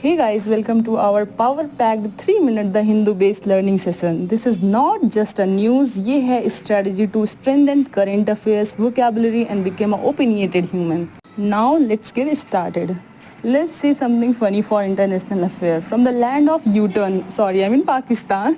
Hey guys, welcome to our power packed 3 minute The Hindu based learning session. This is not just a news, ये है strategy to strengthen current affairs, vocabulary and become an opinionated human. Now let's get started. Let's say something funny for international affair. From the land of U-turn, Pakistan,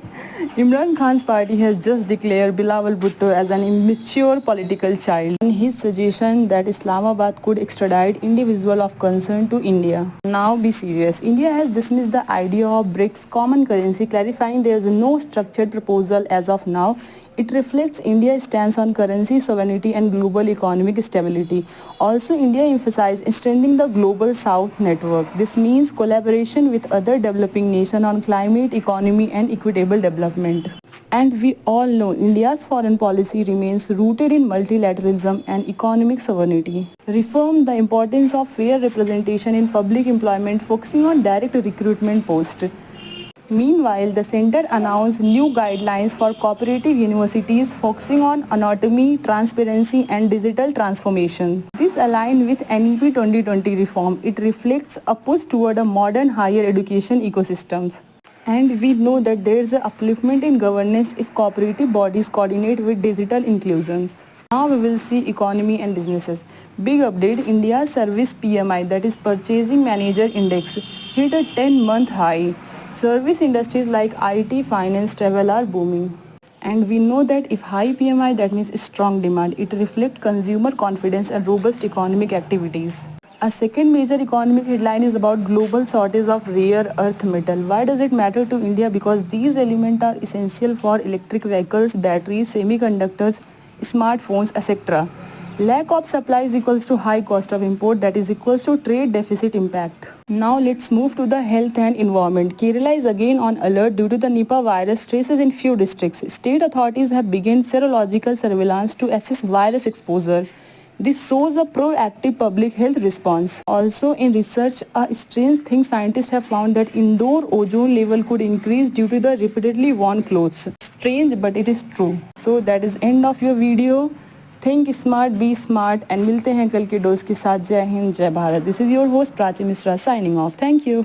Imran Khan's party has just declared Bilawal Bhutto as an immature political child. And his suggestion that Islamabad could extradite individual of concern to India. Now be serious. India has dismissed the idea of BRICS common currency, clarifying there is no structured proposal as of now. It reflects India's stance on currency sovereignty and global economic stability. Also, India emphasized strengthening the Global South network. This means collaboration with other developing nations on climate, economy and equitable development. And we all know India's foreign policy remains rooted in multilateralism and economic sovereignty. Reform the importance of fair representation in public employment, focusing on direct recruitment posts. Meanwhile, the center announced new guidelines for cooperative universities focusing on autonomy, transparency and digital transformation. This aligns with NEP 2020 reform. It reflects a push toward a modern higher education ecosystems. And we know that there is an upliftment in governance if cooperative bodies coordinate with digital inclusions. Now we will see economy and businesses. Big update, India's service PMI, that is Purchasing Manager Index, hit a 10-month high. Service industries like IT, finance, travel are booming. And we know that if high PMI, that means strong demand. It reflects consumer confidence and robust economic activities. A second major economic headline is about global shortage of rare earth metal. Why does it matter to India? Because these elements are essential for electric vehicles, batteries, semiconductors, smartphones, etc. Lack of supply is equals to high cost of import, that is equals to trade deficit impact. Now let's move to the health and environment. Kerala is again on alert due to the Nipah virus traces in few districts. State authorities have begun serological surveillance to assess virus exposure. This shows a proactive public health response. Also in research, a strange thing scientists have found that indoor ozone level could increase due to the repeatedly worn clothes. Strange, but it is true. So that is end of your video. Think smart B smart and मिलते हैं कल के dose के साथ. जय हिंद, जय Bharat. This is your host Prachi Mishra signing off. Thank you.